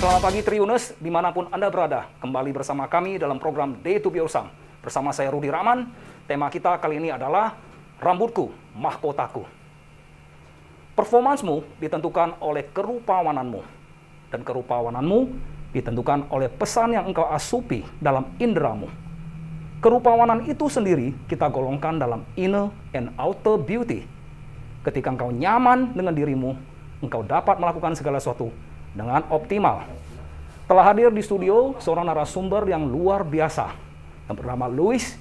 Selamat pagi Tribuners, dimanapun Anda berada. Kembali bersama kami dalam program Day to Be Awesome. Bersama saya Rudi Rahman, tema kita kali ini adalah Rambutku, Mahkotaku. Performansmu ditentukan oleh kerupawananmu. Dan kerupawananmu ditentukan oleh pesan yang engkau asupi dalam inderamu. Kerupawanan itu sendiri kita golongkan dalam inner and outer beauty. Ketika engkau nyaman dengan dirimu, engkau dapat melakukan segala sesuatu dengan optimal. Telah hadir di studio seorang narasumber yang luar biasa yang bernama Louis.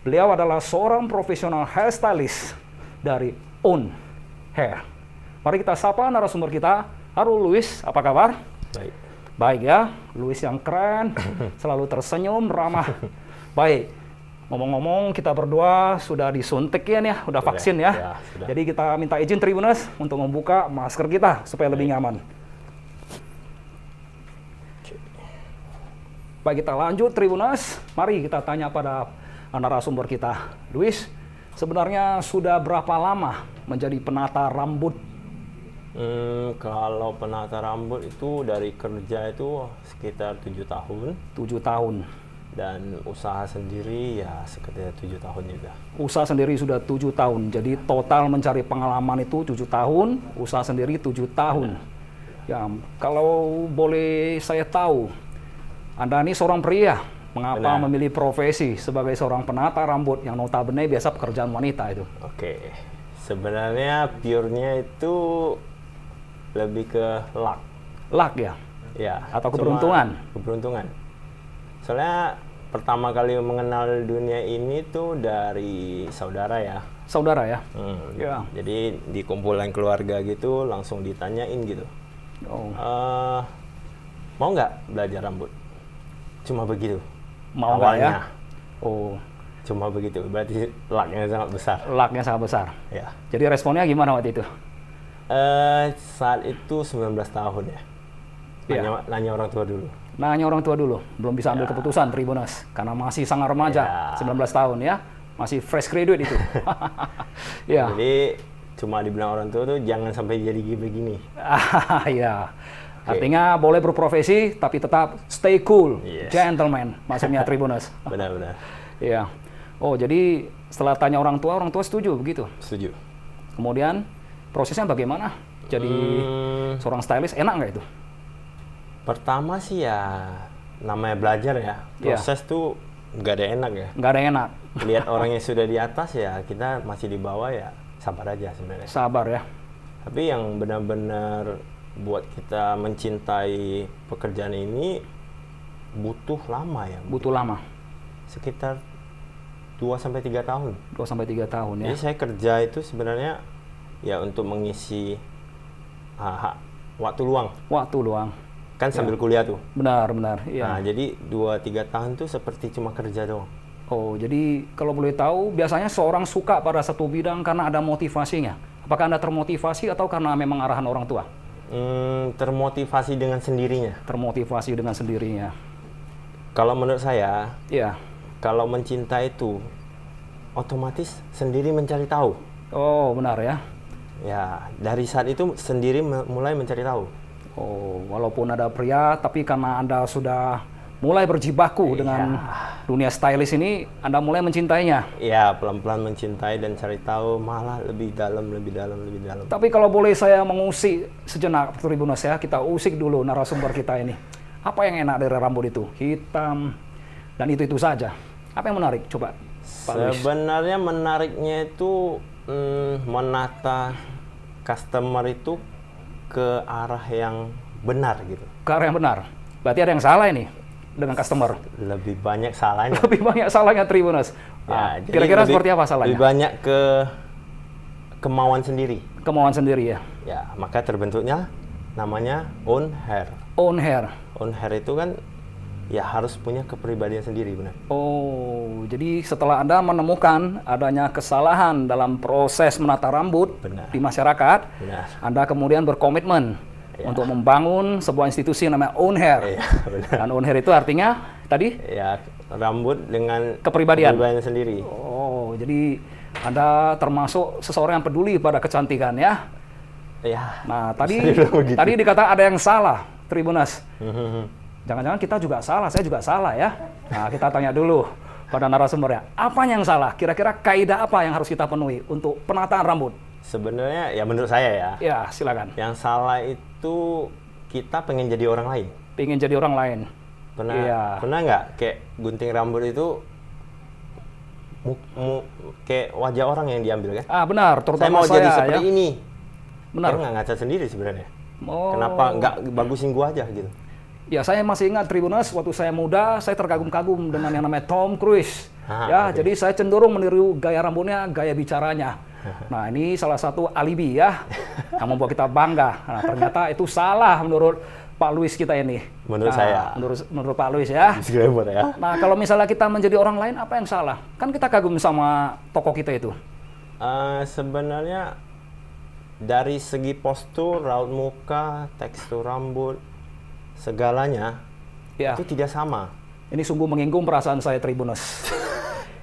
Beliau adalah seorang profesional hairstylist dari Own Hair. Mari kita sapa narasumber kita. Halo Louis, apa kabar? Baik. Baik ya, Louis yang keren, selalu tersenyum, ramah. Baik. Ngomong-ngomong, kita berdua sudah disuntik ya nih, udah vaksin ya. Sudah. Jadi kita minta izin Tribuners untuk membuka masker kita supaya lebih nyaman. Baik, kita lanjut Tribuners. Mari kita tanya pada narasumber kita. Louis, sebenarnya sudah berapa lama menjadi penata rambut? Kalau penata rambut itu dari kerja itu sekitar 7 tahun. 7 tahun. Dan usaha sendiri ya sekitar 7 tahun juga. Usaha sendiri sudah 7 tahun. Jadi total mencari pengalaman itu 7 tahun, usaha sendiri 7 tahun. Ya, kalau boleh saya tahu, Anda ini seorang pria. Mengapa memilih profesi sebagai seorang penata rambut yang notabene biasa pekerjaan wanita itu? Oke. Sebenarnya pure-nya itu lebih ke luck. Luck ya? Ya. Atau keberuntungan? Keberuntungan. Soalnya pertama kali mengenal dunia ini tuh dari saudara ya. Saudara ya? Ya. Jadi di kumpulan keluarga gitu langsung ditanyain gitu. Oh. Mau nggak belajar rambut? Cuma begitu. Mau awalnya. Ya? Oh. Cuma begitu. Berarti luck-nya sangat besar. Luck-nya sangat besar. Ya. Jadi responnya gimana waktu itu? Saat itu 19 tahun ya. Nanya orang tua dulu. Nanya orang tua dulu. Belum bisa ambil keputusan Tribuners. Karena masih sangat remaja. 19 tahun ya. Masih fresh graduate itu. Ya. Jadi cuma dibilang orang tua tuh jangan sampai jadi begini. Ya. Artinya boleh berprofesi tapi tetap stay cool, gentleman, maksudnya Tribuners. Benar-benar. Iya. Oh, jadi setelah tanya orang tua setuju begitu? Setuju. Kemudian prosesnya bagaimana? Jadi seorang stylist enak nggak itu? Pertama sih ya namanya belajar ya. Proses tuh nggak ada enak ya. Nggak ada enak. Lihat orang yang sudah di atas ya kita masih di bawah ya sabar aja sebenarnya. Sabar ya. Tapi yang benar-benar buat kita mencintai pekerjaan ini butuh lama ya. Butuh lama. Sekitar 2-3 tahun. 2-3 tahun ya. Jadi saya kerja itu sebenarnya ya untuk mengisi waktu luang. Waktu luang. Kan sambil kuliah tuh. Benar. Iya. Nah, jadi 2-3 tahun tuh seperti cuma kerja doang. Oh, jadi kalau boleh tahu biasanya seorang suka pada satu bidang karena ada motivasinya. Apakah Anda termotivasi atau karena memang arahan orang tua? Termotivasi dengan sendirinya. Termotivasi dengan sendirinya. Kalau menurut saya, ya. Kalau mencinta itu otomatis sendiri mencari tahu. Oh, benar ya. Ya, dari saat itu sendiri mulai mencari tahu. Oh, walaupun ada pria, tapi karena Anda sudah mulai berjibaku dengan dunia stylist ini, Anda mulai mencintainya. Iya, pelan-pelan mencintai dan cari tahu malah lebih dalam. Tapi kalau boleh saya mengusik sejenak Tribuners ya, kita usik dulu narasumber kita ini. Apa yang enak dari rambut itu? Hitam dan itu saja. Apa yang menarik? Coba, Pak Louis. Sebenarnya menariknya itu menata customer itu ke arah yang benar gitu. Ke arah yang benar. Berarti ada yang salah ini dengan customer. Lebih banyak salahnya. Lebih banyak salahnya Tribuners. Ya, kira-kira seperti apa salahnya? Lebih banyak ke kemauan sendiri. Kemauan sendiri ya. Ya, maka terbentuknya namanya Own Hair. Own Hair. Own Hair itu kan ya harus punya kepribadian sendiri, benar. Oh, jadi setelah Anda menemukan adanya kesalahan dalam proses menata rambut di masyarakat, Anda kemudian berkomitmen untuk membangun sebuah institusi yang namanya Own Hair. Dan Own Hair itu artinya tadi? Ya, rambut dengan kepribadian sendiri. Oh, jadi Anda termasuk seseorang yang peduli pada kecantikan ya? Ya. Nah, tadi dikata ada yang salah Tribuners. Jangan-jangan kita juga salah, saya juga salah ya. Nah, kita tanya dulu pada narasumbernya, apa yang salah? Kira-kira kaidah apa yang harus kita penuhi untuk penataan rambut? Sebenarnya ya menurut saya ya. Ya, silakan. Yang salah itu kita pengen jadi orang lain. Pengen jadi orang lain. Pernah nggak kayak gunting rambut itu kayak wajah orang yang diambil kan? Benar, terutama saya mau jadi seperti ya. ini. Benar. Saya nggak ngaca sendiri sebenarnya. Oh. Kenapa nggak bagusin gua aja gitu? Ya, saya masih ingat Tribuners, waktu saya muda, saya terkagum-kagum dengan yang namanya Tom Cruise. Jadi saya cenderung meniru gaya rambutnya, gaya bicaranya. Nah, ini salah satu alibi ya, yang membuat kita bangga. Nah, ternyata itu salah menurut Pak Luis kita ini. Menurut saya. Menurut Pak Luis ya. Disclaimer ya. Nah, kalau misalnya kita menjadi orang lain, apa yang salah? Kan kita kagum sama tokoh kita itu. Sebenarnya dari segi postur, raut muka, tekstur rambut, segalanya itu tidak sama. Ini sungguh menyinggung perasaan saya, Tribuners.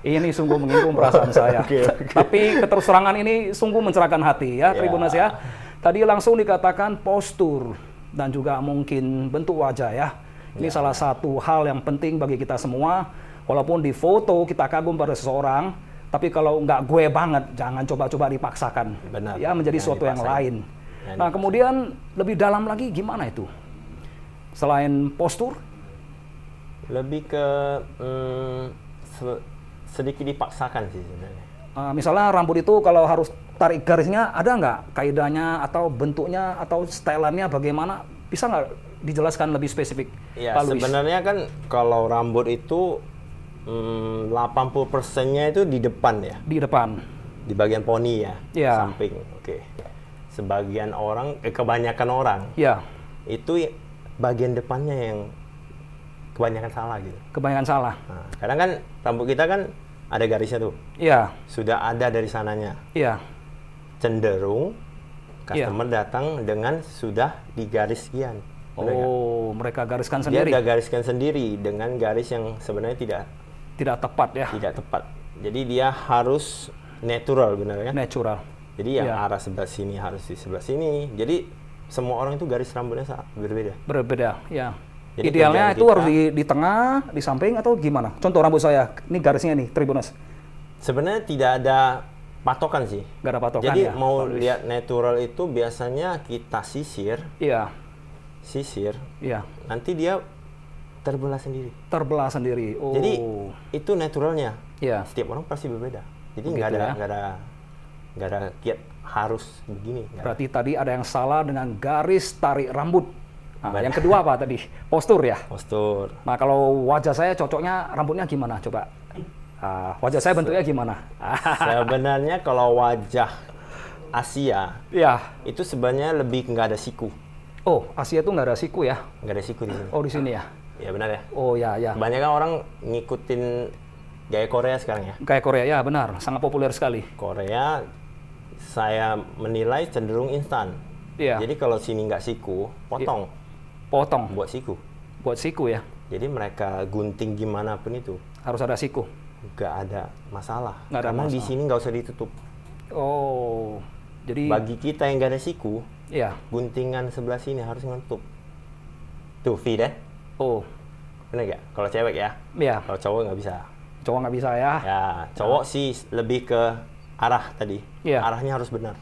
Ini sungguh menyinggung perasaan saya. Tapi keterus terangan ini sungguh mencerahkan hati ya, Tribuners ya. Tadi langsung dikatakan postur dan juga mungkin bentuk wajah ya. Ini salah satu hal yang penting bagi kita semua. Walaupun di foto kita kagum pada seseorang, tapi kalau nggak gue banget, jangan coba-coba dipaksakan. Benar. Ya, menjadi sesuatu yang lain. Nah, kemudian lebih dalam lagi gimana itu? Selain postur? Lebih ke sedikit dipaksakan sih sebenarnya. Misalnya rambut itu kalau harus tarik garisnya, ada nggak kaidahnya atau bentuknya atau stylannya bagaimana? Bisa nggak dijelaskan lebih spesifik? Ya, sebenarnya kan kalau rambut itu 80%-nya itu di depan ya. Di depan. Di bagian poni ya, samping. Oke. Sebagian orang, kebanyakan orang, itu bagian depannya yang kebanyakan salah gitu. Kebanyakan salah. Nah, kadang kan rambut kita kan ada garisnya tuh. Iya. Sudah ada dari sananya. Iya. Cenderung customer datang dengan sudah digaris sekian. Oh, mereka gariskan sendiri. Dia gariskan sendiri dengan garis yang sebenarnya tidak tepat ya. Tidak tepat. Jadi dia harus natural, benar kan? Natural. Jadi yang arah sebelah sini harus di sebelah sini. Jadi semua orang itu garis rambutnya berbeda. Berbeda, ya. Jadi idealnya itu harus di tengah, di samping atau gimana? Contoh rambut saya, ini garisnya nih, Tribuners. Sebenarnya tidak ada patokan sih. Nggak ada patokan. Jadi ya, mau lihat natural itu biasanya kita sisir. Iya. Sisir. Iya. Nanti dia terbelah sendiri. Terbelah sendiri. Oh. Jadi itu naturalnya. Iya. Setiap orang pasti berbeda. Jadi nggak ada kiat harus begini. Berarti tadi ada yang salah dengan garis tarik rambut. Nah, yang kedua apa tadi? Postur ya? Postur. Nah, kalau wajah saya cocoknya rambutnya gimana? Coba. Wajah saya bentuknya gimana? Sebenarnya kalau wajah Asia, itu sebenarnya lebih nggak ada siku. Oh, Asia tuh nggak ada siku ya? Nggak ada siku di sini. Oh, di sini ya? Ya benar ya. Oh ya. Kebanyakan orang ngikutin gaya Korea sekarang ya. Gaya Korea ya, benar. Sangat populer sekali. Korea, saya menilai cenderung instan. Iya. Jadi kalau sini nggak siku, potong. Potong. Buat siku. Buat siku ya. Jadi mereka gunting gimana pun itu harus ada siku. Nggak ada masalah. Nggak ada karena masalah. Di sini nggak usah ditutup. Oh, jadi bagi kita yang nggak ada siku, guntingan sebelah sini harus ngetup. Tuh, V deh. Oh, benar nggak? Kalau cewek ya. Iya. Kalau cowok nggak bisa. Cowok nggak bisa ya. Ya, cowok sih lebih ke arah tadi. Iya. Arahnya harus benar.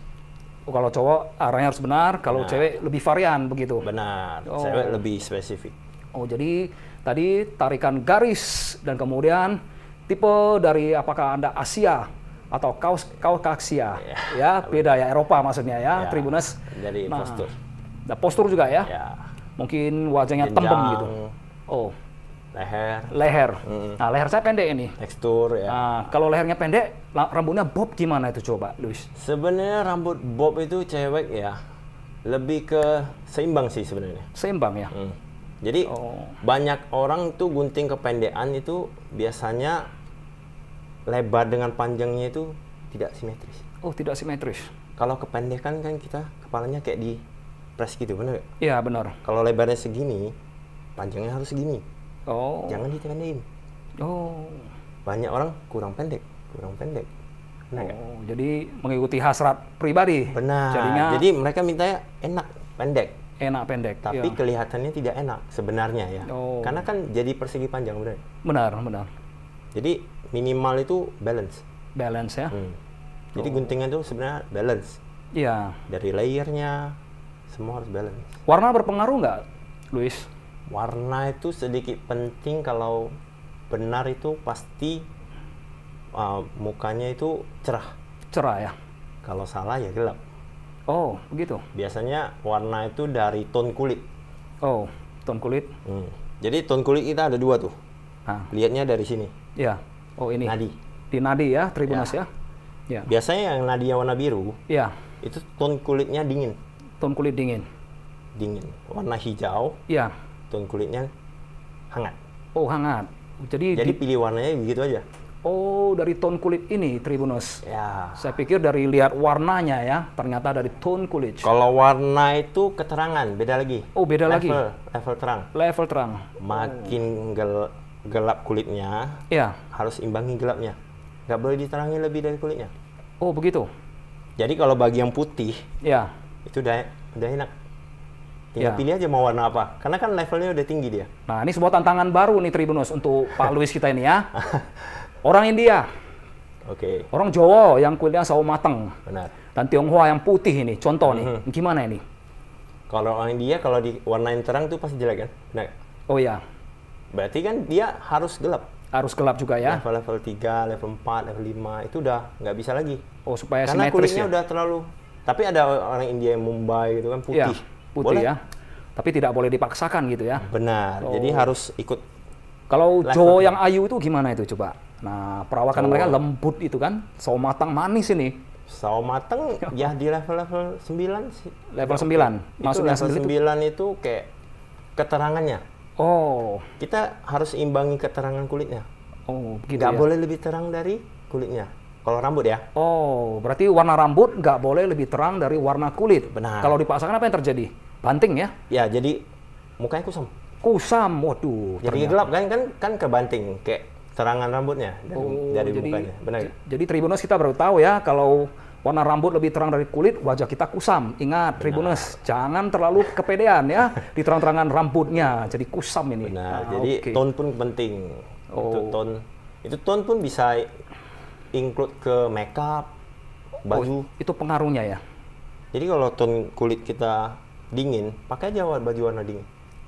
Oh, kalau cowok arahnya harus benar, kalau cewek lebih varian begitu. Benar. Cewek lebih spesifik. Oh, jadi tadi tarikan garis dan kemudian tipe dari apakah Anda Asia atau Kaukasia. Ya, beda ya, Eropa maksudnya ya, Tribuners. Dari postur. Nah, postur juga ya. Mungkin wajahnya tembem gitu. Oh. Leher. Nah, leher saya pendek ini. Tekstur ya. Nah, kalau lehernya pendek, rambutnya bob gimana itu coba, Luis? Sebenarnya rambut bob itu cewek ya lebih ke seimbang sih sebenarnya. Seimbang ya. Jadi banyak orang tuh gunting kependekan itu biasanya lebar dengan panjangnya itu tidak simetris. Oh, tidak simetris. Kalau kependekan kan kita kepalanya kayak di press gitu, benar nggak? Iya, benar. Kalau lebarnya segini, panjangnya harus segini. Oh. Jangan ditengahin. Oh. Banyak orang kurang pendek. Benar nggak? Oh, jadi mengikuti hasrat pribadi. Benar. Jadinya, jadi mereka mintanya enak, pendek. Enak pendek. Tapi kelihatannya tidak enak sebenarnya ya. Karena kan jadi persegi panjang, benar? Benar. Jadi minimal itu balance. Balance ya. Jadi guntingnya itu sebenarnya balance. Iya. Dari layernya semua harus balance. Warna berpengaruh nggak, Luis? Warna itu sedikit penting. Kalau benar itu pasti mukanya itu cerah. Cerah ya. Kalau salah ya gelap. Oh, begitu. Biasanya warna itu dari tone kulit. Oh, tone kulit. Jadi tone kulit kita ada 2 tuh. Lihatnya dari sini. Ya. Oh, ini. Nadi. Di nadi ya, Tribuners ya. Ya. Biasanya yang nadinya warna biru. Ya. Itu tone kulitnya dingin. Tone kulit dingin. Dingin. Warna hijau. Ya. Tone kulitnya hangat. Oh, hangat. Jadi pilih warnanya begitu aja. Oh, dari tone kulit ini, Tribuners. Ya. Saya pikir dari lihat warnanya ya, ternyata dari tone kulit. Kalau warna itu keterangan, beda lagi. Oh, beda lagi. Level terang. Level terang. Makin gelap kulitnya, harus imbangi gelapnya. Nggak boleh diterangi lebih dari kulitnya. Oh, begitu. Jadi kalau bagi yang putih, itu udah enak. Tinggal pilih aja mau warna apa. Karena kan levelnya udah tinggi dia. Nah, ini sebuah tantangan baru nih Tribuners untuk Pak Luis kita ini ya. Orang India. Oke. Orang Jawa yang kulitnya sawo mateng. Benar. Dan Tionghoa yang putih ini. Contoh nih, gimana ini? Kalau orang India, kalau diwarnain terang tuh pasti jelek kan? Benar. Oh iya. Berarti kan dia harus gelap. Harus gelap juga ya? Level 3, level 4, level 5, itu udah nggak bisa lagi. Oh, supaya karena simetris kulitnya udah terlalu... Tapi ada orang India yang Mumbai gitu kan, putih. Putih boleh. Ya. Tapi tidak boleh dipaksakan gitu ya? Benar, jadi harus ikut. Kalau Jawa yang ayu itu gimana itu coba? Nah, perawakan mereka lembut itu kan, sawo matang manis ini. Sawo matang ya di level 9 sih. Level 9? Maksudnya level 9 itu kayak keterangannya. Oh. Kita harus imbangi keterangan kulitnya. Oh, begitu nggak boleh lebih terang dari kulitnya. Kalau rambut ya. Oh, berarti warna rambut nggak boleh lebih terang dari warna kulit. Benar. Kalau dipaksakan apa yang terjadi? Banting ya? Ya, jadi mukanya kusam. Kusam, waduh. Jadi gelap kan kebanting kayak terangan rambutnya dari mukanya. Benar. Jadi Tribuners kita baru tahu ya kalau warna rambut lebih terang dari kulit, wajah kita kusam. Ingat Tribuners, jangan terlalu kepedean ya di terang-terangan rambutnya. Jadi kusam ini. Benar. Jadi tone pun penting. Itu tone pun bisa include ke makeup, baju. Itu pengaruhnya ya. Jadi kalau tone kulit kita dingin, pakai aja baju warna dingin.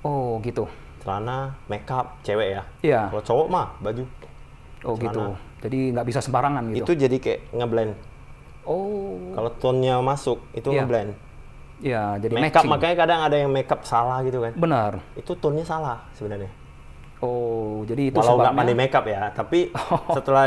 Oh, gitu. Celana, makeup, cewek ya. Iya. Kalau cowok mah baju. Oh, celana. Gitu. Jadi nggak bisa sembarangan gitu. Itu jadi kayak ngeblend. Oh. Kalau tone-nya masuk, itu ngeblend. Iya, jadi makeup, matching. makanya kadang ada yang makeup salah gitu kan. Benar. Itu tone-nya salah sebenarnya. Oh, jadi itu walau sebabnya. Nggak pandai makeup ya, tapi setelah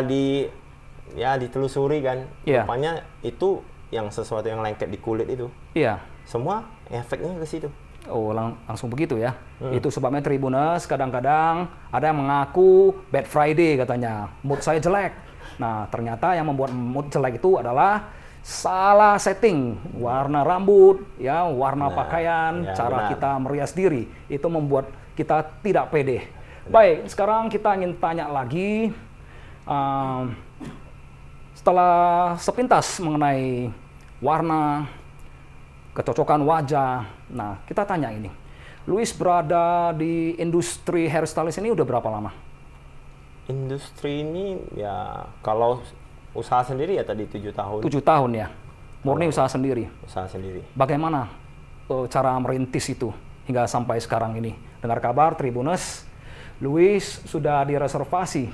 ditelusuri kan, rupanya itu yang sesuatu yang lengket di kulit itu. Iya. Semua efeknya ke situ. Oh, langsung begitu ya. Itu sebabnya Tribuners kadang-kadang ada yang mengaku bad Friday katanya. Mood saya jelek. Nah, ternyata yang membuat mood jelek itu adalah salah setting warna rambut, ya, warna pakaian, cara kita merias diri. Itu membuat kita tidak pede. Baik, sekarang kita ingin tanya lagi setelah sepintas mengenai warna, kecocokan wajah. Nah, kita tanya ini. Luis berada di industri hairstylist ini udah berapa lama? Industri ini ya kalau usaha sendiri ya tadi 7 tahun. 7 tahun ya? Murni usaha sendiri? Usaha sendiri. Bagaimana cara merintis itu hingga sampai sekarang ini? Dengar kabar Tribuners, Luis sudah direservasi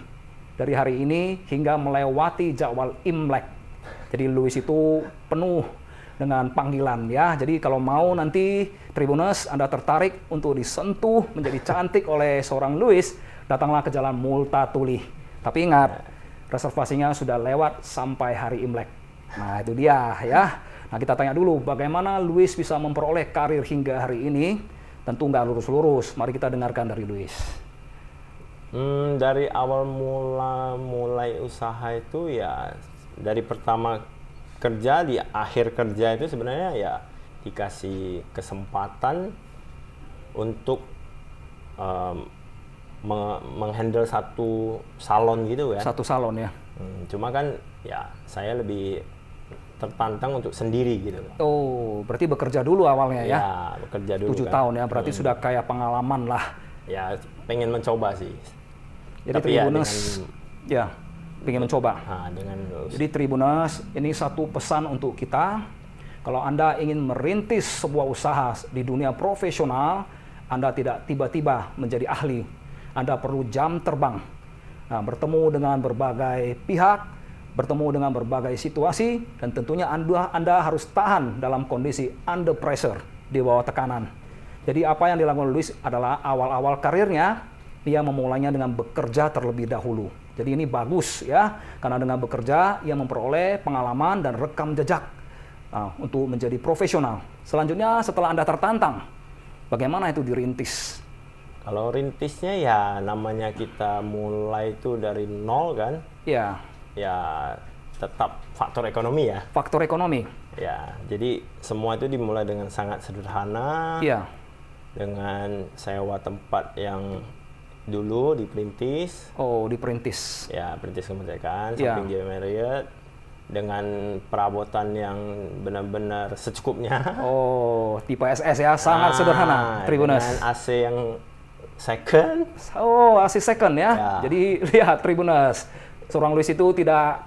dari hari ini hingga melewati jadwal Imlek. Jadi Luis itu penuh dengan panggilan ya. Jadi kalau mau nanti Tribuners Anda tertarik untuk disentuh menjadi cantik oleh seorang Luis, datanglah ke Jalan Multatuli. Tapi ingat, reservasinya sudah lewat sampai hari Imlek. Nah, itu dia ya. Nah, kita tanya dulu bagaimana Luis bisa memperoleh karir hingga hari ini. Tentu nggak lurus-lurus. Mari kita dengarkan dari Luis. Dari awal mulai usaha itu ya dari pertama kerja di akhir kerja itu sebenarnya ya dikasih kesempatan untuk menghandle satu salon gitu kan. Satu salon ya. Cuma kan ya saya lebih tertantang untuk sendiri gitu. Oh, berarti bekerja dulu awalnya ya? Ya, bekerja dulu 7 kan. tahun ya, berarti sudah kayak pengalaman lah. Ya, pengen mencoba sih. Jadi Tapi ya Tribuners, ya, pengen mencoba. dengan Jadi Tribuners, ini satu pesan untuk kita. Kalau Anda ingin merintis sebuah usaha di dunia profesional, Anda tidak tiba-tiba menjadi ahli. Anda perlu jam terbang. Nah, bertemu dengan berbagai pihak, bertemu dengan berbagai situasi, dan tentunya Anda harus tahan dalam kondisi under pressure, di bawah tekanan. Jadi apa yang dilakukan Luis adalah awal-awal karirnya, ia memulainya dengan bekerja terlebih dahulu. Jadi ini bagus ya, karena dengan bekerja ia memperoleh pengalaman dan rekam jejak untuk menjadi profesional. Selanjutnya setelah Anda tertantang, bagaimana itu dirintis? Kalau rintisnya ya namanya kita mulai itu dari nol kan. Ya. Ya tetap faktor ekonomi ya. Faktor ekonomi. Ya, jadi semua itu dimulai dengan sangat sederhana. Iya. Dengan sewa tempat yang dulu diperintis. Oh, diperintis. Ya, perintis kemerdekaan, Ya. samping GW Marriott. Dengan perabotan yang benar-benar secukupnya. Oh, tipe SS ya, sangat sederhana, Tribuners. Dengan AC yang second. Oh, AC second ya. Ya. Jadi lihat Tribuners, seorang Luis itu tidak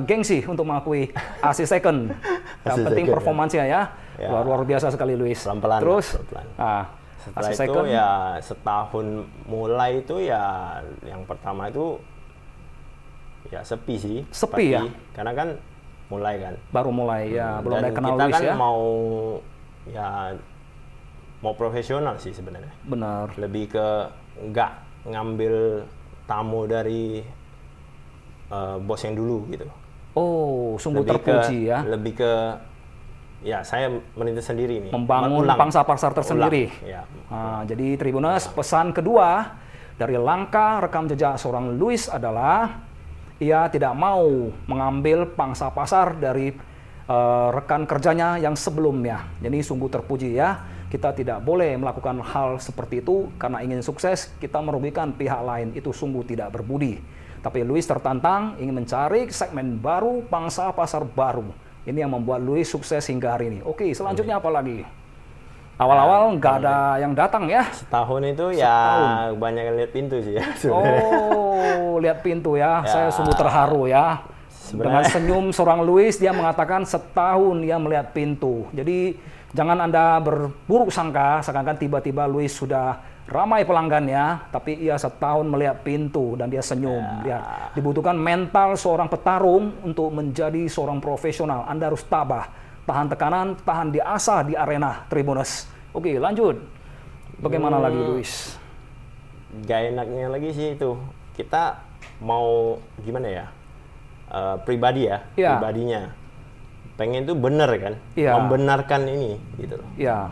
gengsi untuk mengakui AC second. Yang AC penting second, performansnya ya. Ya. Luar biasa sekali Luis. Pelan-pelan. Terus, pelan-pelan. AC Setelah itu second. ya setahun mulai itu ya yang pertama itu ya sepi sih. Sepi ya? Karena kan mulai kan. Baru mulai ya, belum Dan ada kenal kita Luis kan ya. mau profesional sih sebenarnya. Benar. Lebih ke nggak ngambil tamu dari bos yang dulu gitu. Oh, sungguh Lebih terpuji ya. Lebih ke ya saya merintis sendiri nih. Membangun pangsa pasar tersendiri. Ya. Jadi Tribuners, pesan kedua dari langkah rekam jejak seorang Luis adalah ia tidak mau mengambil pangsa pasar dari rekan kerjanya yang sebelumnya. Jadi sungguh terpuji ya. Kita tidak boleh melakukan hal seperti itu karena ingin sukses, kita merugikan pihak lain. Itu sungguh tidak berbudi. Tapi Luis tertantang ingin mencari segmen baru, pangsa pasar baru. Ini yang membuat Luis sukses hingga hari ini. Oke, selanjutnya apa lagi? Awal-awal nggak ada yang datang ya? Setahun itu ya banyak yang lihat pintu sih ya. Oh, lihat pintu ya. Saya sungguh terharu ya. Dengan senyum seorang Luis, dia mengatakan setahun ia melihat pintu. Jadi jangan Anda berburuk sangka, seakan-akan tiba-tiba Luis sudah ramai pelanggannya, tapi ia setahun melihat pintu dan dia senyum. Lihat, dibutuhkan mental seorang petarung untuk menjadi seorang profesional. Anda harus tabah, tahan tekanan, tahan diasah di arena Tribuners. Oke, lanjut. Bagaimana lagi, Luis? Gak enaknya lagi sih itu. Kita mau gimana ya? Pribadi ya, pribadinya. Pengen tuh bener kan? Membenarkan ini gitu loh. Iya.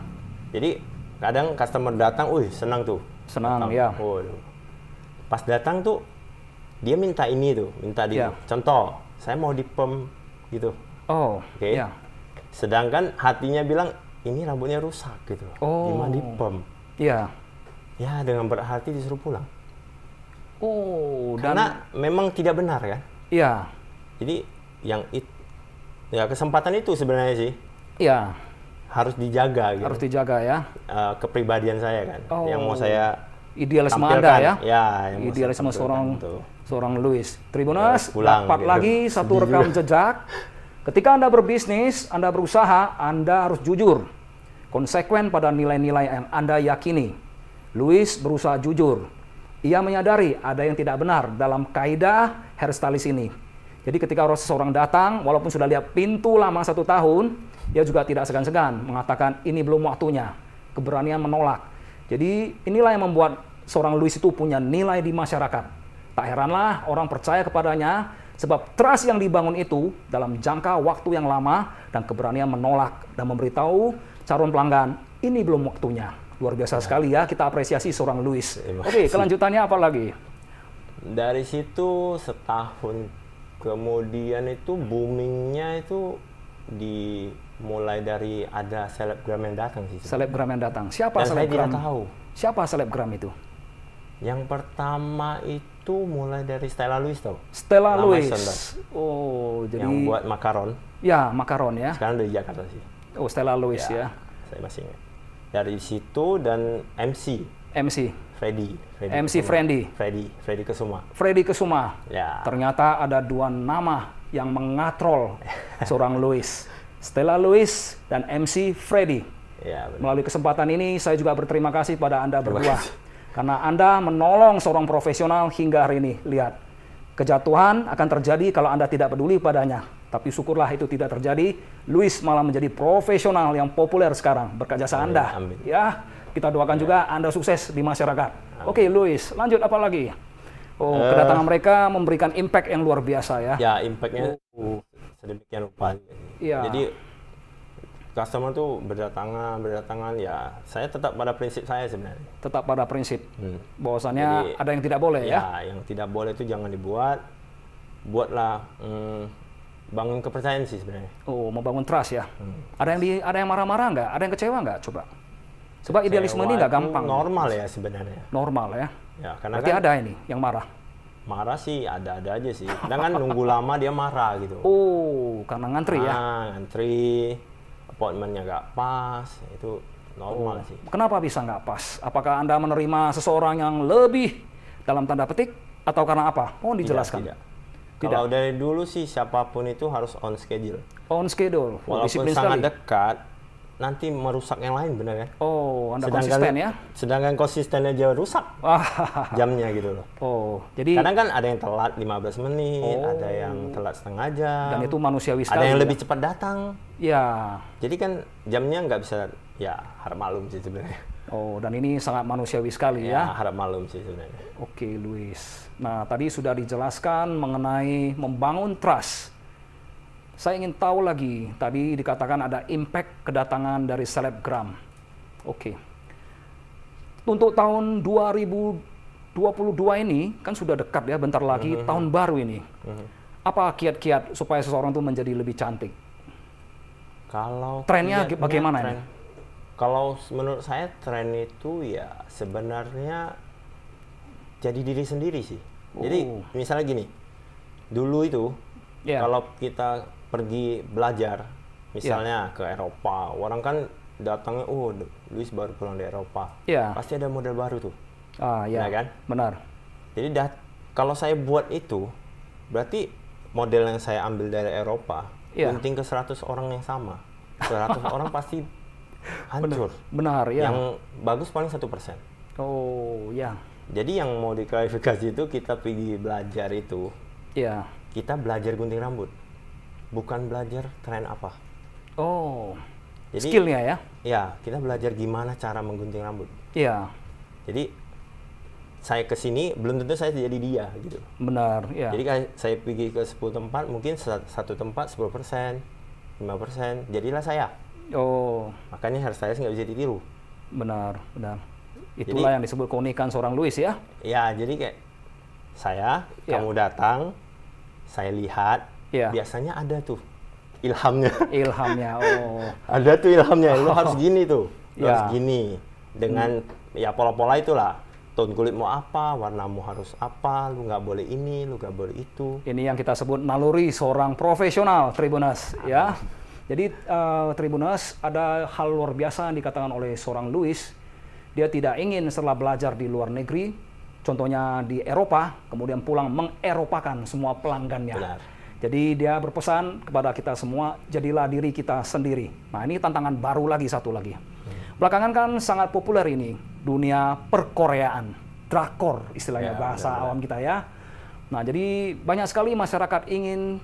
Jadi kadang customer datang, senang tuh. Senang, ya. Pas datang tuh, dia minta ini tuh, minta di. Contoh, saya mau di perm gitu. Oh, oke. Sedangkan hatinya bilang, ini rambutnya rusak gitu. Gimana di perm? Iya. Ya, dengan berat hati disuruh pulang. Dan Karena memang tidak benar kan? Iya. Jadi yang kesempatan itu sebenarnya sih. Iya. Harus dijaga gitu. Harus dijaga ya. Kepribadian saya kan, yang mau saya idealisme tampilkan. Anda ya. Yang idealisme seorang Luis. Tribuners, dapat gitu. lagi satu rekam jejak. Ketika Anda berbisnis, Anda berusaha, Anda harus jujur, konsekuen pada nilai-nilai yang Anda yakini. Luis berusaha jujur. Ia menyadari ada yang tidak benar dalam kaidah hairstylist ini. Jadi ketika seseorang datang, walaupun sudah lihat pintu lama 1 tahun, dia juga tidak segan-segan mengatakan ini belum waktunya. Keberanian menolak. Jadi inilah yang membuat seorang Luis itu punya nilai di masyarakat. Tak heranlah orang percaya kepadanya, sebab trust yang dibangun itu dalam jangka waktu yang lama dan keberanian menolak dan memberitahu calon pelanggan, ini belum waktunya. Luar biasa sekali ya, kita apresiasi seorang Luis. Oke, kelanjutannya apa lagi? Dari situ setahun kemudian itu boomingnya itu dimulai dari ada selebgram yang datang sih. Selebgram yang datang. Siapa Dan selebgram? saya tidak tahu. Siapa selebgram itu? Yang pertama itu mulai dari Stella Louis tau? Stella Lama Louis. Sonder. Oh, jadi yang buat makaron. Ya, Makaron ya. Sekarang dari Jakarta sih. Oh, Stella Louis ya. Saya masih ingat. Dari situ dan MC Freddy Kesuma. Freddy Kesuma. Ya. Ternyata ada 2 nama yang mengatrol seorang Louis. Stella Louis dan MC Freddy. Ya, benar. Melalui kesempatan ini saya juga berterima kasih pada Anda berdua. Karena Anda menolong seorang profesional hingga hari ini. Lihat, kejatuhan akan terjadi kalau Anda tidak peduli padanya. Tapi syukurlah itu tidak terjadi. Louis malah menjadi profesional yang populer sekarang berkat jasa Anda. Amin. Ya, kita doakan juga Anda sukses di masyarakat. Oke, Louis, lanjut apa lagi? Oh, kedatangan mereka memberikan impact yang luar biasa ya. Ya, impact-nya sedemikian rupa. Iya. Jadi customer tuh berdatangan ya. Saya tetap pada prinsip saya sebenarnya. Tetap pada prinsip. Bahwasannya ada yang tidak boleh ya. Ya, yang tidak boleh itu jangan dibuat. Buatlah bangun kepercayaan sih sebenarnya. Oh, membangun trust ya. Ada yang marah-marah nggak? Ada yang kecewa nggak? Coba. Sebab idealisme ini nggak gampang. Normal ya sebenarnya. Normal ya. Ya, karena berarti kan ada ini yang marah. Marah sih ada-ada aja sih. Kadang kan nunggu lama dia marah gitu. Oh, karena ngantri ya. Ngantri, appointment-nya nggak pas, itu normal sih. Kenapa bisa nggak pas? Apakah Anda menerima seseorang yang lebih dalam tanda petik atau karena apa? Mohon dijelaskan. Tidak. Kalau dari dulu sih siapapun itu harus on schedule. On schedule. Walaupun disiplin sangat sekali. dekat, nanti merusak yang lain, benar kan? Oh, Anda konsisten ya? Sedangkan konsistennya aja rusak jamnya gitu loh. Oh, jadi kadang kan ada yang telat 15 menit, ada yang telat setengah jam. Dan itu manusiawi sekali. Ada yang ya? lebih cepat datang. Ya. Jadi kan jamnya nggak bisa, ya harap malum sih sebenarnya. Oh, dan ini sangat manusiawi sekali ya? Harap malum sih sebenarnya. Oke, Louis. Nah, tadi sudah dijelaskan mengenai membangun trust. Saya ingin tahu lagi, tadi dikatakan ada impact kedatangan dari selebgram. Oke. Untuk tahun 2022 ini, kan sudah dekat ya, bentar lagi tahun baru ini. Apa kiat-kiat supaya seseorang itu menjadi lebih cantik? Kalau trennya bagaimana ini? Kalau menurut saya tren itu ya sebenarnya jadi diri sendiri sih. Jadi misalnya gini, dulu itu kalau kita pergi belajar, misalnya ke Eropa, orang kan datangnya, oh Louis baru pulang dari Eropa, pasti ada model baru tuh, ya kan? Benar. Jadi kalau saya buat itu, berarti model yang saya ambil dari Eropa, gunting ke 100 orang yang sama, 100 orang pasti hancur. Benar ya. Yang bagus paling 1%. Oh ya. Jadi yang mau diklarifikasi itu kita pergi belajar itu. Iya. Kita belajar gunting rambut, bukan belajar tren apa. Oh. Jadi skillnya ya? Ya, kita belajar gimana cara menggunting rambut. Iya. Jadi saya ke sini belum tentu saya jadi dia gitu. Benar. Ya. Jadi saya pergi ke 10 tempat, mungkin satu tempat 10%, 5%, jadilah saya. Oh. Makanya hairstylist nggak bisa ditiru. Benar, benar. Itulah yang disebut keunikan seorang Louis ya? Ya, jadi kayak kamu datang, saya lihat, biasanya ada tuh ilhamnya. Ilhamnya, oh. Ada tuh ilhamnya, lo harus gini tuh, lo harus gini. Dengan ya pola-pola itulah. Tone kulit mau apa, warnamu harus apa, lu nggak boleh ini, lu nggak boleh itu. Ini yang kita sebut naluri seorang profesional, Tribuners, ya. Jadi Tribuners, ada hal luar biasa yang dikatakan oleh seorang Louis. Dia tidak ingin setelah belajar di luar negeri, contohnya di Eropa, kemudian pulang mengeropakan semua pelanggannya. Benar. Jadi dia berpesan kepada kita semua, jadilah diri kita sendiri. Nah, ini tantangan baru lagi, satu lagi. Belakangan kan sangat populer ini, dunia perkoreaan, drakor istilahnya, bahasa awam kita ya. Nah, jadi banyak sekali masyarakat ingin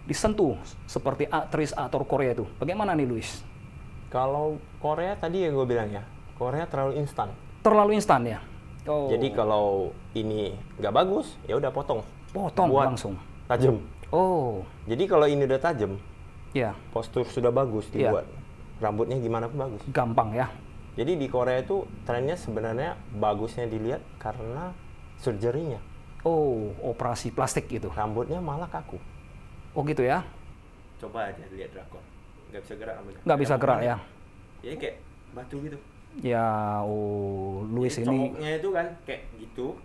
disentuh seperti aktris aktor Korea itu. Bagaimana nih, Louis? Kalau Korea tadi ya gue bilang ya, Korea terlalu instan. Terlalu instan ya? Oh. Jadi kalau ini nggak bagus, ya udah potong. Potong buat langsung. Tajam. Oh. Jadi kalau ini udah tajam, postur sudah bagus dibuat. Rambutnya gimana pun bagus. Gampang ya. Jadi di Korea itu trennya sebenarnya bagusnya dilihat karena surgery-nya. Oh, operasi plastik gitu. Rambutnya malah kaku. Oh gitu ya? Coba aja lihat drakor. Nggak bisa gerak rambutnya. Nggak bisa gerak ya? Jadi kayak batu gitu. Ya, Louis jadi ini. cowoknya itu kan kayak gitu,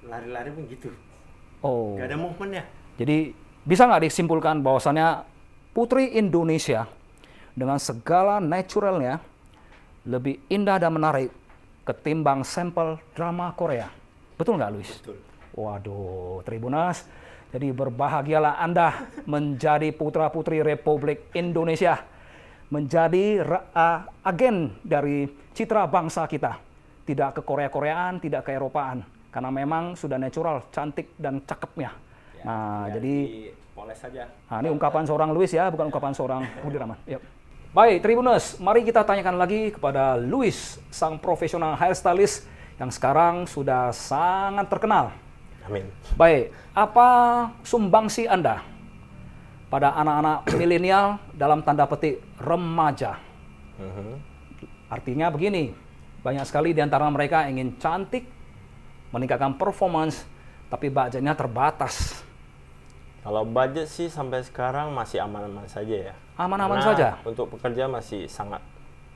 lari-lari pun gitu. Oh. Nggak ada movementnya. Jadi bisa nggak disimpulkan bahwasannya putri Indonesia dengan segala naturalnya lebih indah dan menarik ketimbang sampel drama Korea. Betul nggak, Luis? Betul. Waduh, Tribunas. Jadi berbahagialah Anda menjadi putra-putri Republik Indonesia, menjadi agen dari citra bangsa kita. Tidak ke Korea-Koreaan, tidak ke Eropaan, karena memang sudah natural, cantik dan cakepnya. Ya, Nah, ya, jadi poles saja. nah, ini ungkapan seorang Luis ya, bukan ungkapan seorang Budi Rahman. Yep. Baik, Tribuners, mari kita tanyakan lagi kepada Luis, sang profesional hairstylist yang sekarang sudah sangat terkenal. Amin. Baik, apa sumbangsi Anda pada anak-anak milenial dalam tanda petik remaja? Artinya begini, banyak sekali di antara mereka ingin cantik, meningkatkan performance, tapi budgetnya terbatas. Kalau budget sih sampai sekarang masih aman-aman saja ya. Aman-aman Karena saja? Untuk pekerja masih sangat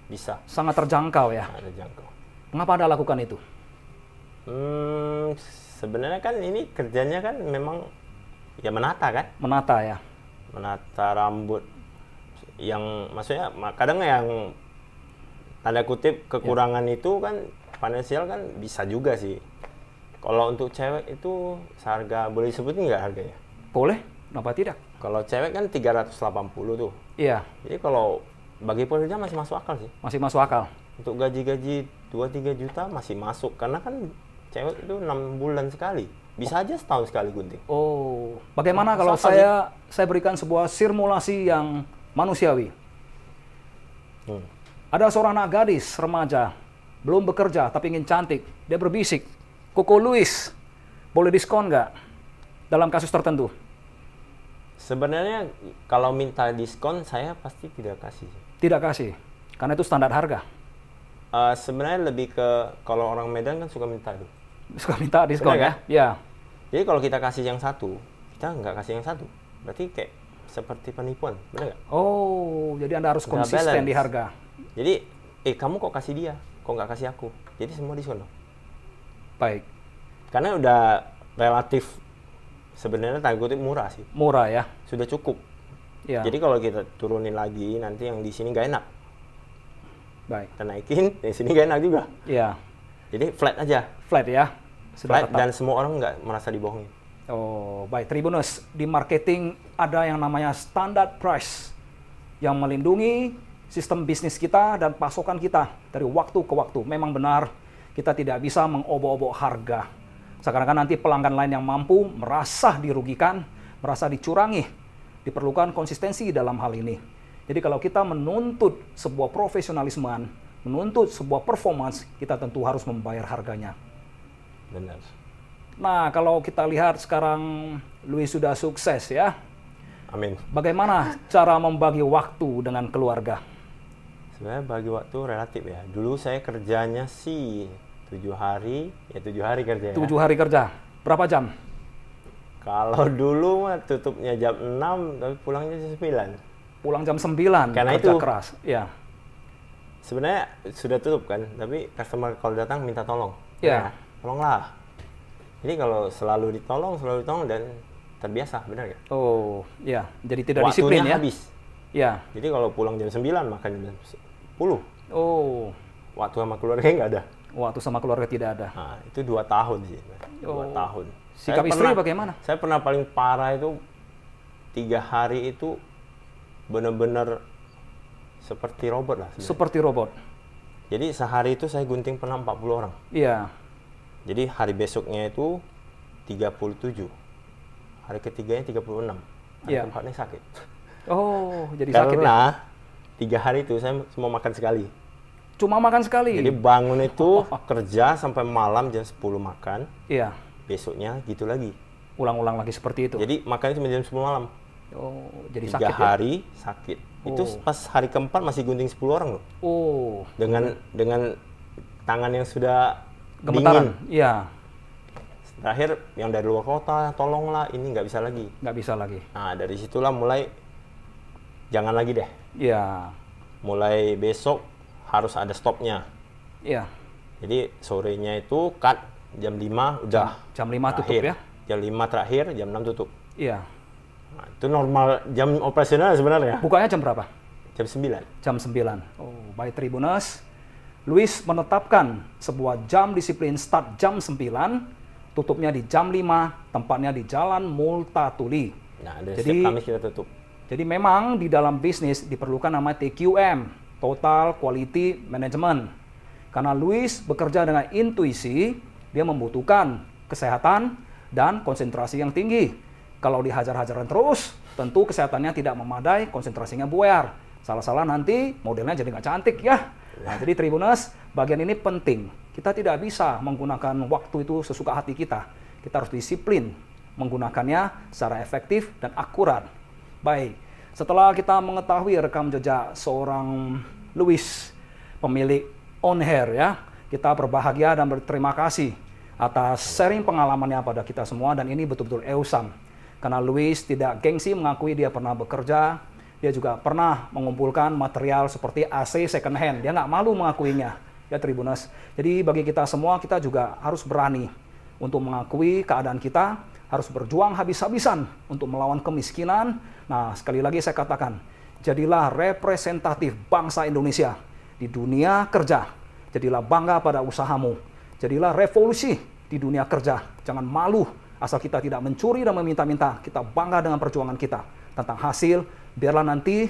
bisa. Sangat terjangkau ya? Ada jangkau. Mengapa Anda lakukan itu? Sebenarnya kan ini kerjanya kan memang ya menata kan? Menata ya? Menata rambut yang maksudnya kadang yang tanda kutip kekurangan itu kan finansial kan bisa juga sih. Kalau untuk cewek itu seharga, boleh disebutin nggak harganya? Boleh, kenapa tidak? Kalau cewek kan 380 tuh. Iya. Jadi kalau bagi pekerja masih masuk akal sih. Masih masuk akal? Untuk gaji-gaji 2-3 juta masih masuk. Karena kan cewek itu 6 bulan sekali. Bisa aja setahun sekali gunting. Oh, bagaimana kalau saya berikan sebuah simulasi yang manusiawi? Ada seorang anak gadis remaja, belum bekerja tapi ingin cantik. Dia berbisik, Koko Luis, boleh diskon nggak dalam kasus tertentu? Sebenarnya kalau minta diskon saya pasti tidak kasih. Tidak kasih, karena itu standar harga. Sebenarnya lebih ke kalau orang Medan kan suka minta itu. Suka minta diskon Benar, ya? kan? Ya. Jadi kalau kita kasih yang satu, kita nggak kasih yang satu. Berarti kayak seperti penipuan, benar nggak? Oh, jadi Anda harus Nggak konsisten balance di harga. Jadi, kamu kok kasih dia, kok nggak kasih aku? Jadi semua diskon dong. Baik. Karena udah relatif sebenarnya tanda kutip murah sih. Murah ya? Sudah cukup. Ya. Jadi kalau kita turunin lagi, nanti yang di sini nggak enak. Baik. Kita naikin, yang sini nggak enak juga. Ya. Jadi flat aja. Flat ya? Sudah Flat tetap. dan semua orang nggak merasa dibohongin. Oh, baik. Tribuners, di marketing ada yang namanya standard price yang melindungi sistem bisnis kita dan pasokan kita dari waktu ke waktu. Memang benar, kita tidak bisa mengobok-obok harga. Sekarang kan nanti pelanggan lain yang mampu merasa dirugikan, merasa dicurangi. Diperlukan konsistensi dalam hal ini. Jadi kalau kita menuntut sebuah profesionalisme, menuntut sebuah performance, kita tentu harus membayar harganya. Benar. Nah, kalau kita lihat sekarang Luis sudah sukses ya. Amin. Bagaimana cara membagi waktu dengan keluarga? Sebenarnya bagi waktu relatif ya. Dulu saya kerjanya sih 7 hari, ya 7 hari kerja ya. 7 hari kerja. Berapa jam? Kalau dulu mah tutupnya jam 6, tapi pulangnya jam 9. Pulang jam 9, Karena kerja itu keras. Ya. Sebenarnya sudah tutup kan, tapi customer kalau datang minta tolong. Ya. Nah, tolonglah. Jadi kalau selalu ditolong dan terbiasa, benar nggak? Oh, ya. Jadi tidak Waktunya disiplin ya. habis. Ya. Jadi kalau pulang jam 9, makan jam 10. Oh, Waktu sama keluarga nggak ada. waktu sama keluarga tidak ada. Nah, itu 2 tahun sih. 2 Oh. tahun. Sikap Saya istri pernah- bagaimana? Saya pernah paling parah itu 3 hari itu benar-benar seperti robot lah. Sebenarnya. Seperti robot. Jadi sehari itu saya gunting pernah 40 orang. Iya. Jadi hari besoknya itu 37. Hari ketiganya 36. Hari Iya. keempatnya sakit. Oh, jadi sakit ya. Karena 3 hari itu saya cuma makan sekali. Cuma makan sekali. Jadi bangun itu kerja sampai malam jam 10 makan. Iya. Besoknya gitu lagi. Ulang-ulang lagi seperti itu. Jadi makan itu jam 10 malam. Oh, jadi 3 sakit ya. hari sakit. Itu Oh. pas hari keempat masih gunting 10 orang loh. Oh, Dengan tangan yang sudah gemetaran. dingin. Iya, Terakhir yang dari luar kota, tolonglah ini nggak bisa lagi. nggak bisa lagi. Nah dari situlah mulai jangan lagi deh. Iya, Mulai besok harus ada stopnya. iya. Jadi sorenya itu cut jam 5 udah. Jam 5 tutup terakhir. ya. Jam 5 terakhir, jam 6 tutup. Iya. Nah, itu normal jam operasional sebenarnya. Bukanya jam berapa? Jam 9. Jam 9. Oh, baik Tribuners. Luis menetapkan sebuah jam disiplin start jam 9, tutupnya di jam 5, tempatnya di Jalan Multatuli. Nah, setiap Kamis kita tutup. Jadi memang di dalam bisnis diperlukan namanya TQM, Total Quality Management. Karena Luis bekerja dengan intuisi, dia membutuhkan kesehatan dan konsentrasi yang tinggi. Kalau dihajar-hajaran terus, tentu kesehatannya tidak memadai, konsentrasinya buyar. Salah-salah nanti modelnya jadi nggak cantik ya. Nah, jadi Tribuners, bagian ini penting. Kita tidak bisa menggunakan waktu itu sesuka hati kita. Kita harus disiplin menggunakannya secara efektif dan akurat. Baik, setelah kita mengetahui rekam jejak seorang Luis, pemilik On Hair ya, kita berbahagia dan berterima kasih atas sharing pengalamannya pada kita semua, dan ini betul-betul awesome. Karena Luis tidak gengsi mengakui dia pernah bekerja, dia juga pernah mengumpulkan material seperti AC second hand. Dia nggak malu mengakuinya, ya Tribuners. Jadi bagi kita semua, kita juga harus berani untuk mengakui keadaan kita, harus berjuang habis-habisan untuk melawan kemiskinan. Nah, sekali lagi saya katakan, jadilah representatif bangsa Indonesia di dunia kerja. Jadilah bangga pada usahamu. Jadilah revolusi di dunia kerja. Jangan malu asal kita tidak mencuri dan meminta-minta. Kita bangga dengan perjuangan kita. Tentang hasil, biarlah nanti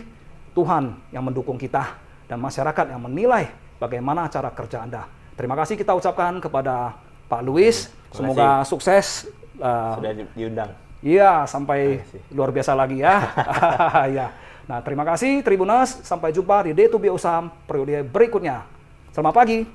Tuhan yang mendukung kita dan masyarakat yang menilai bagaimana cara kerja Anda. Terima kasih kita ucapkan kepada Pak Luis. Semoga sukses. Sudah diundang. Iya, sampai luar biasa lagi ya. Ya. Nah, terima kasih Tribuners. Sampai jumpa di Day2B Usaha periode berikutnya. Selamat pagi.